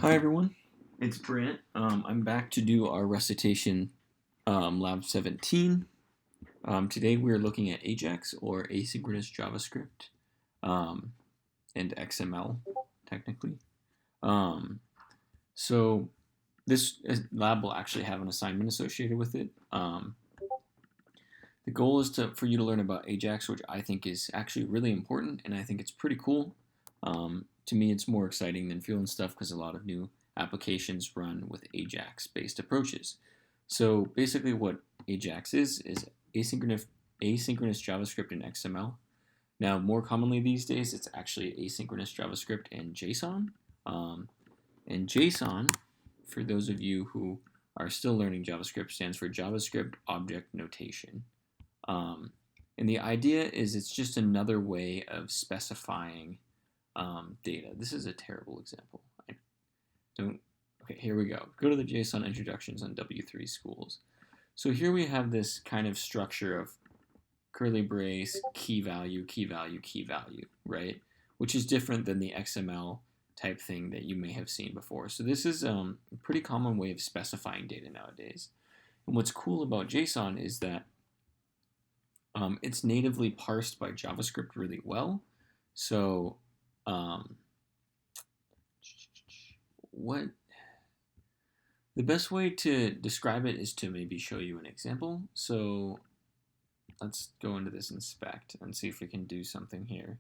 Hi everyone, it's Brant. I'm back to do our recitation lab 17. Today we're looking at AJAX or Asynchronous JavaScript um, and XML technically. Um, so this lab will actually have an assignment associated with it. The goal is for you to learn about AJAX, which I think is actually really important, and I think it's pretty cool. To me, it's more exciting than Fuel and stuff because a lot of new applications run with AJAX-based approaches. So basically, what AJAX is asynchronous JavaScript and XML. Now, more commonly these days, it's actually asynchronous JavaScript and JSON. And JSON, for those of you who are still learning JavaScript, stands for JavaScript Object Notation. And the idea is it's just another way of specifying data. This is a terrible example. I don't. Okay, here we go. Go to the JSON introductions on W3 schools. So here we have this kind of structure of curly brace, key value, key value, key value, right? Which is different than the XML type thing that you may have seen before. So this is a pretty common way of specifying data nowadays. And what's cool about JSON is that it's natively parsed by JavaScript really well. So what the best way to describe it is to maybe show you an example. So let's go into this inspect and see if we can do something here.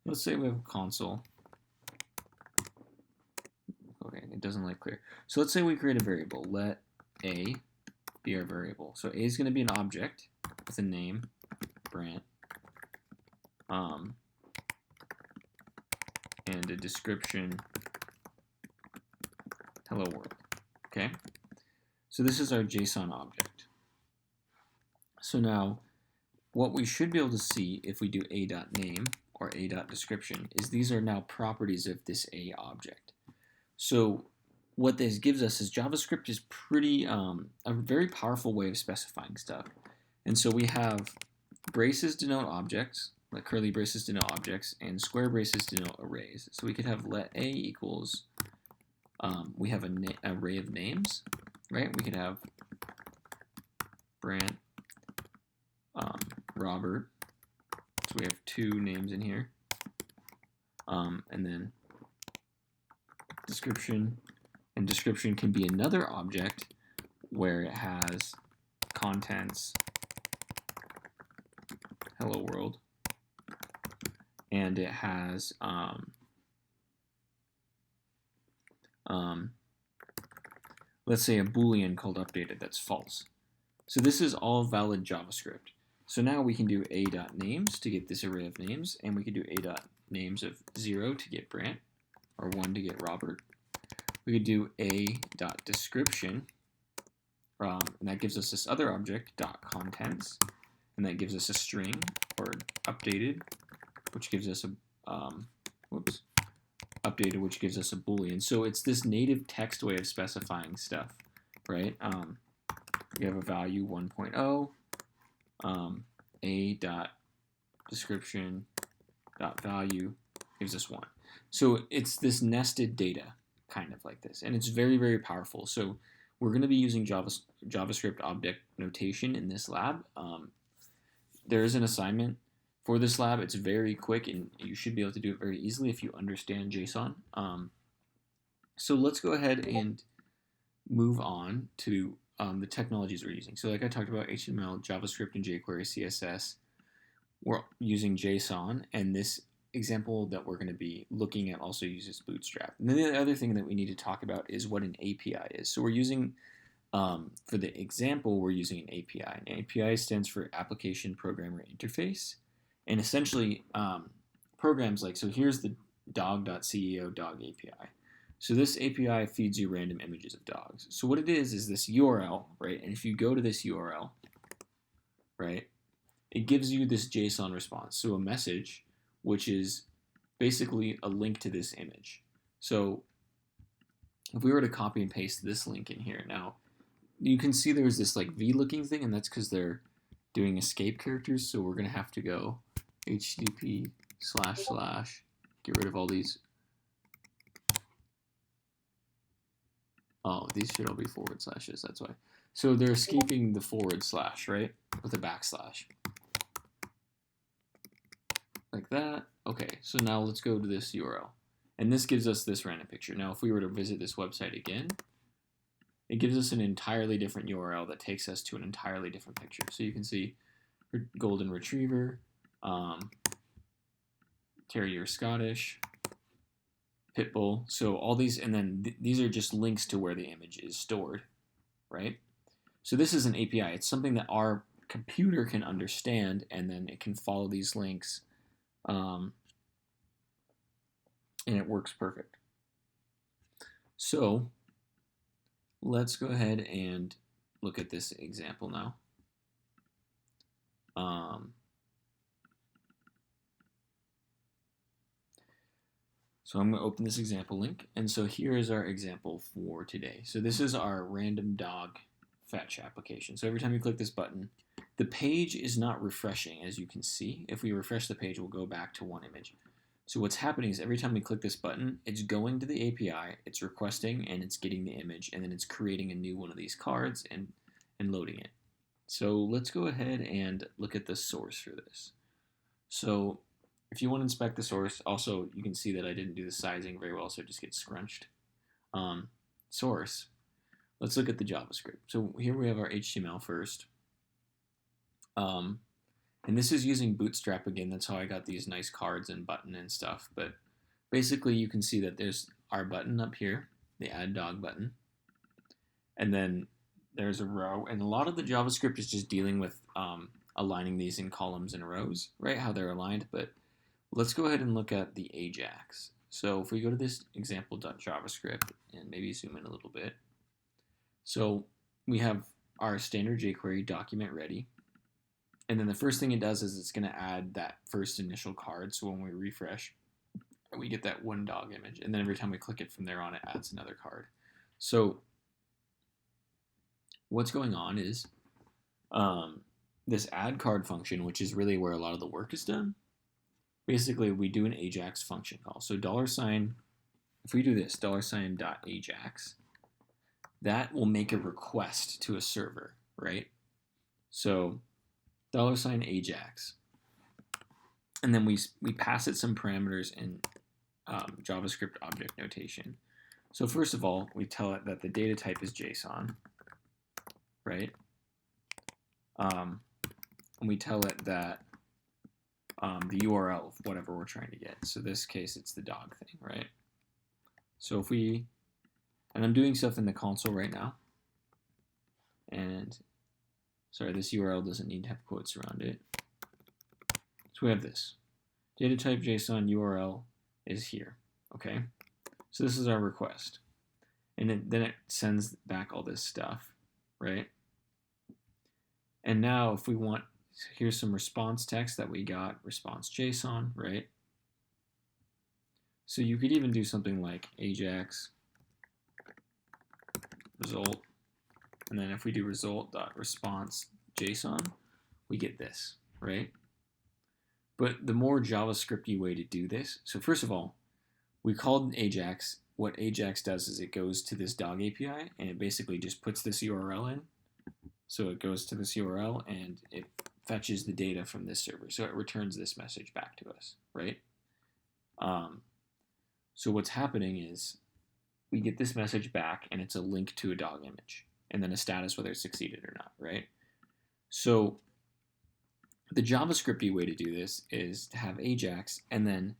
Let's say we have a console. Okay, it doesn't look clear. So let's say we create a variable. Let A be our variable. So A is going to be an object with a name, Brant, and a description, hello world. Okay, so this is our JSON object. So now, what we should be able to see if we do a.name or a.description is these are now properties of this A object. So what this gives us is JavaScript is pretty a very powerful way of specifying stuff. And so we have braces denote objects, like curly braces denote objects, and square braces denote arrays. So we could have let A equals, we have an array of names, right? We could have Brant, Robert, so we have two names in here, and then description, and description can be another object where it has contents, hello world, and it has let's say a boolean called updated that's false. So this is all valid JavaScript. So now we can do a.names to get this array of names, and we can do a.names of 0 to get Brant, or 1 to get Robert. We could do a.description, and that gives us this other object, .contents, and that gives us a string, or updated, which gives us a, updated, which gives us a boolean. So it's this native text way of specifying stuff, right? We have a value 1.0, a dot description dot value gives us 1. So it's this nested data, kind of like this, and it's very, very powerful. So we're going to be using JavaScript object notation in this lab. There is an assignment for this lab. It's very quick, and you should be able to do it very easily if you understand JSON. So let's go ahead and move on to the technologies we're using. So like I talked about HTML, JavaScript, and jQuery, CSS. We're using JSON, and this example that we're going to be looking at also uses Bootstrap. And then the other thing that we need to talk about is what an API is. So we're using, for the example, we're using an API. An API stands for Application Programmer Interface. And essentially, programs like, so here's the dog.ceo dog API. So this API feeds you random images of dogs. So what it is this URL, right? And if you go to this URL, right, it gives you this JSON response. So a message, which is basically a link to this image. So if we were to copy and paste this link in here, now you can see there's this like V looking thing, and that's because they're doing escape characters. So we're going to have to go http / get rid of all these Oh, these should all be forward slashes, that's why. So they're escaping the forward slash, right? With a backslash. Like that. Okay, so now let's go to this URL. And this gives us this random picture. Now, if we were to visit this website again, it gives us an entirely different URL that takes us to an entirely different picture. So you can see golden retriever, terrier Scottish, pit bull. So all these, and then these are just links to where the image is stored, right? So this is an API. It's something that our computer can understand, and then it can follow these links, and it works perfect. So let's go ahead and look at this example now. So I'm going to open this example link, and so here is our example for today. So this is our random dog fetch application. So every time you click this button, the page is not refreshing, as you can see. If we refresh the page, we'll go back to one image. So what's happening is every time we click this button, it's going to the API, it's requesting, and it's getting the image, and then it's creating a new one of these cards and loading it. So let's go ahead and look at the source for this. So if you want to inspect the source, also you can see that I didn't do the sizing very well, so it just gets scrunched. Source. Let's look at the JavaScript. So here we have our HTML first. And this is using Bootstrap again. That's how I got these nice cards and button and stuff. But basically you can see that there's our button up here, the add dog button. And then there's a row. And a lot of the JavaScript is just dealing with aligning these in columns and rows, right? How they're aligned. But let's go ahead and look at the AJAX. So if we go to this example.javascript and maybe zoom in a little bit. So we have our standard jQuery document ready. And then the first thing it does is it's going to add that first initial card. So when we refresh, we get that one dog image. And then every time we click it from there on, it adds another card. So what's going on is this add card function, which is really where a lot of the work is done. Basically, we do an AJAX function call. So $, if we do this, $.ajax, that will make a request to a server, right? So $AJAX. And then we pass it some parameters in JavaScript object notation. So first of all, we tell it that the data type is JSON, right? And we tell it that the URL of whatever we're trying to get. So in this case, it's the dog thing, right? So if we, and I'm doing stuff in the console right now, and sorry, this URL doesn't need to have quotes around it. So we have this. Data type JSON URL is here, okay? So this is our request. And then it sends back all this stuff, right? And now if we want, here's some response text that we got, response JSON, right? So you could even do something like AJAX result. And then if we do result.response JSON, we get this, right? But the more JavaScripty way to do this, so first of all, we called AJAX. What AJAX does is it goes to this dog API and it basically just puts this URL in. So it goes to this URL and it fetches the data from this server. So it returns this message back to us, right? So what's happening is we get this message back and it's a link to a dog image and then a status whether it succeeded or not, right? So the JavaScripty way to do this is to have AJAX and then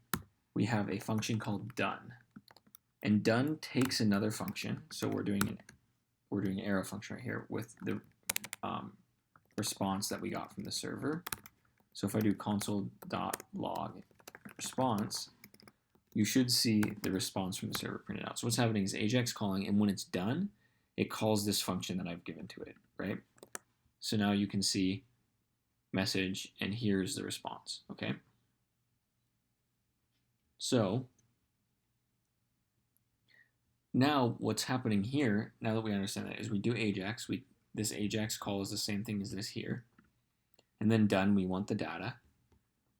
we have a function called done. And done takes another function. So we're doing an arrow function right here with the response that we got from the server. So if I do console.log response, you should see the response from the server printed out. So what's happening is AJAX calling, and when it's done, it calls this function that I've given to it, right? So now you can see message, and here's the response, okay? So now what's happening here, now that we understand that, is we do AJAX. This AJAX call is the same thing as this here. And then done, we want the data.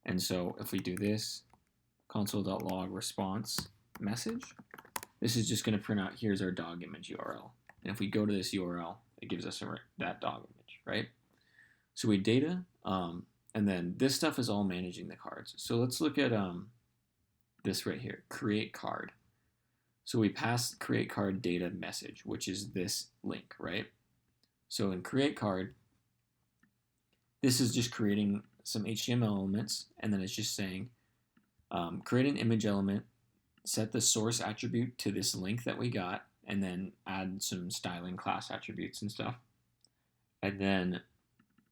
And so if we do this, console.log response message, this is just going to print out, here's our dog image URL. And if we go to this URL, it gives us that dog image, right? So we data, and then this stuff is all managing the cards. So let's look at this right here, create card. So we pass create card data message, which is this link, right? So in create card, this is just creating some HTML elements, and then it's just saying create an image element, set the source attribute to this link that we got, and then add some styling class attributes and stuff. And then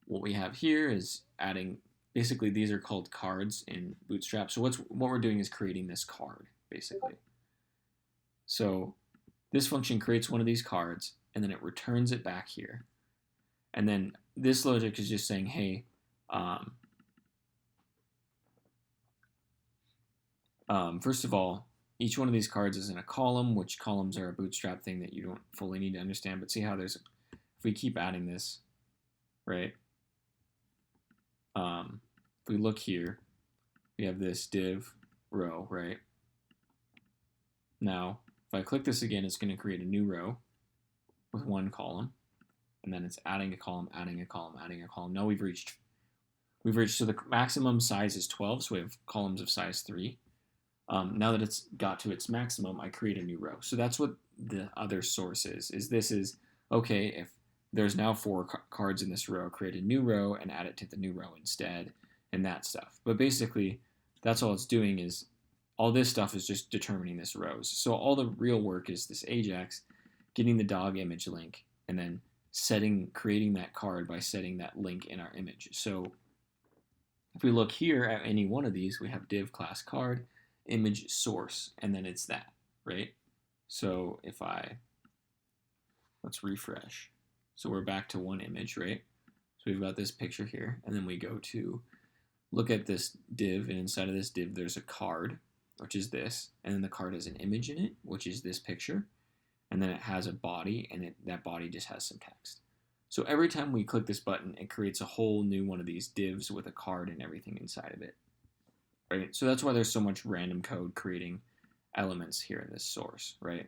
what we have here is adding, basically these are called cards in Bootstrap. So what we're doing is creating this card, basically. So this function creates one of these cards, and then it returns it back here. And then this logic is just saying, hey, first of all, each one of these cards is in a column, which columns are a Bootstrap thing that you don't fully need to understand. But see how if we keep adding this, right? If we look here, we have this div row, right? Now, if I click this again, it's going to create a new row with one column, and then it's adding a column, adding a column, adding a column. Now we've reached, so the maximum size is 12, so we have columns of size 3. Now that it's got to its maximum, I create a new row. So that's what the other source is this is, okay, if there's now 4 cards in this row, create a new row and add it to the new row instead, and that stuff. But basically, that's all it's doing is, all this stuff is just determining this rows. So all the real work is this AJAX, getting the dog image link, and then creating that card by setting that link in our image. So if we look here at any one of these, we have div class card, image source, and then it's that, right? So if let's refresh. So we're back to one image, right? So we've got this picture here, and then we go to look at this div, and inside of this div, there's a card, which is this, and then the card has an image in it, which is this picture, and then it has a body, and that body just has some text. So every time we click this button, it creates a whole new one of these divs with a card and everything inside of it, right? So that's why there's so much random code creating elements here in this source, right?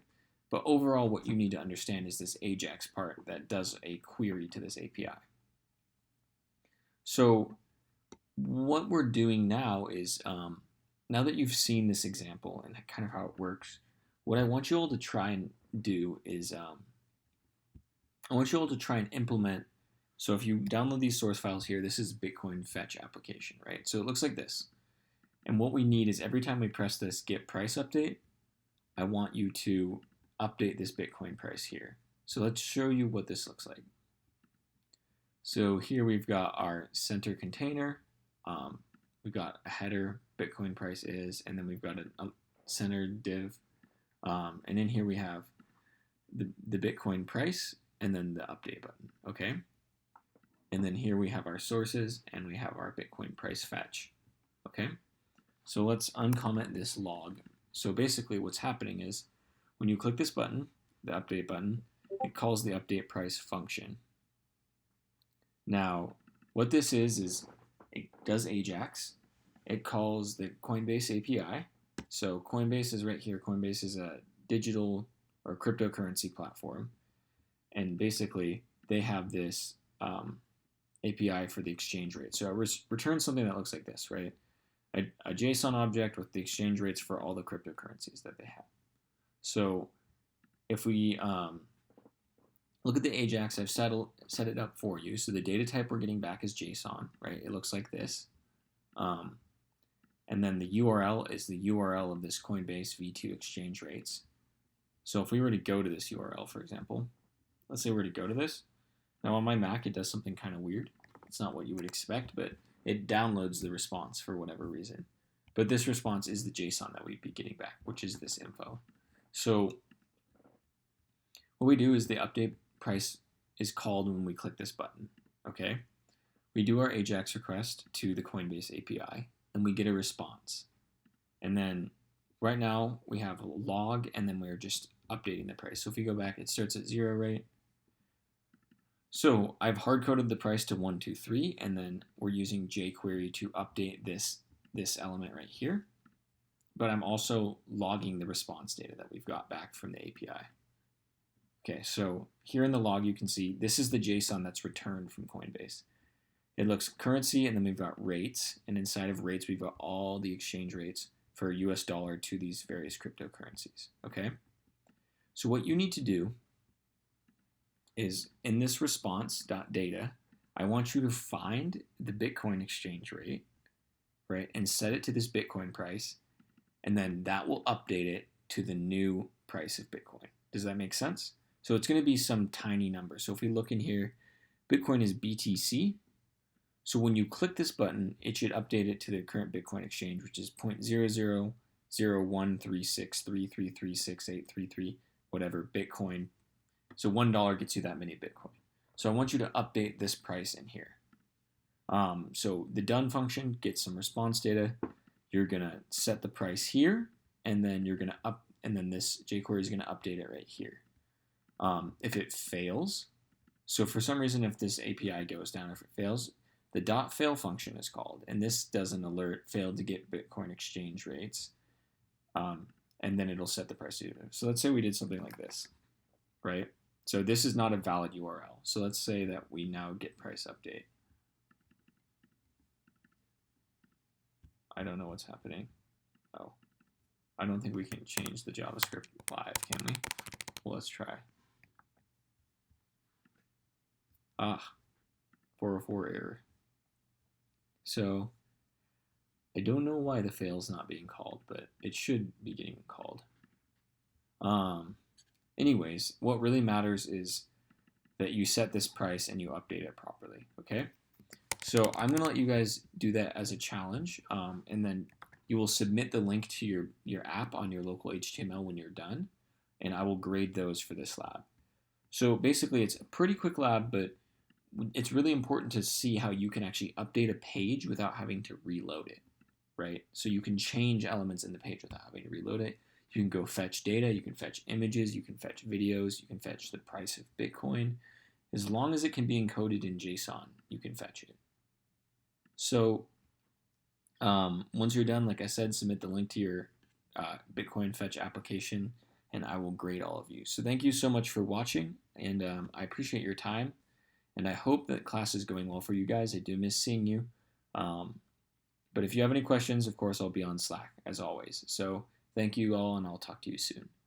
But overall, what you need to understand is this AJAX part that does a query to this API. So what we're doing now is, now that you've seen this example and kind of how it works, what I want you all to try and do is, I want you all to try and implement, so if you download these source files here, this is Bitcoin fetch application, right? So it looks like this. And what we need is every time we press this get price update, I want you to update this Bitcoin price here. So let's show you what this looks like. So here we've got our center container. We've got a header, Bitcoin price is, and then we've got a center div. And in here we have the Bitcoin price and then the update button, okay? And then here we have our sources and we have our Bitcoin price fetch, okay? So let's uncomment this log. So basically what's happening is when you click this button, the update button, it calls the update price function. Now, what this is it does AJAX. It calls the Coinbase API. So Coinbase is right here. Coinbase is a digital or cryptocurrency platform. And basically, they have this API for the exchange rate. So it returns something that looks like this, right? A JSON object with the exchange rates for all the cryptocurrencies that they have. So if we look at the AJAX, I've set it up for you. So the data type we're getting back is JSON, right? It looks like this. And then the URL is the URL of this Coinbase V2 exchange rates. So if we were to go to this URL, for example, let's say we were to go to this. Now on my Mac, it does something kind of weird. It's not what you would expect, but it downloads the response for whatever reason. But this response is the JSON that we'd be getting back, which is this info. So what we do is the update price is called when we click this button, okay? We do our AJAX request to the Coinbase API, and we get a response. And then right now we have a log, and then we're just updating the price. So if you go back, it starts at 0 rate. So I've hard-coded the price to 123, and then we're using jQuery to update this element right here. but I'm also logging the response data that we've got back from the API. Okay, so here in the log, you can see this is the JSON that's returned from Coinbase. It looks currency, and then we've got rates, and inside of rates, we've got all the exchange rates for US dollar to these various cryptocurrencies, okay? So what you need to do is in this response.data, I want you to find the Bitcoin exchange rate, right, and set it to this Bitcoin price, and then that will update it to the new price of Bitcoin. Does that make sense? So it's going to be some tiny number. So if we look in here, Bitcoin is BTC. So when you click this button, it should update it to the current Bitcoin exchange, which is 0.00013633368833, whatever Bitcoin. So $1 gets you that many Bitcoin. So I want you to update this price in here. So the done function gets some response data. You're gonna set the price here, and then you're gonna and then this jQuery is gonna update it right here. If it fails, so for some reason, if this API goes down, if it fails, the .fail function is called, and this does an alert, failed to get Bitcoin exchange rates, and then it'll set the price to. So let's say we did something like this, right? So this is not a valid URL. So let's say that we now get price update. I don't know what's happening. Oh, I don't think we can change the JavaScript live, can we? Well, let's try. 404 error. So I don't know why the fail's not being called, but it should be getting called. Anyways, what really matters is that you set this price and you update it properly, okay? So I'm gonna let you guys do that as a challenge, and then you will submit the link to your app on your local HTML when you're done, and I will grade those for this lab. So basically it's a pretty quick lab, but it's really important to see how you can actually update a page without having to reload it, right? So you can change elements in the page without having to reload it. You can go fetch data, you can fetch images, you can fetch videos, you can fetch the price of Bitcoin. As long as it can be encoded in JSON, you can fetch it. So once you're done, like I said, submit the link to your Bitcoin fetch application, and I will grade all of you. So thank you so much for watching, and I appreciate your time, and I hope that class is going well for you guys. I do miss seeing you. But if you have any questions, of course, I'll be on Slack, as always. So thank you all, and I'll talk to you soon.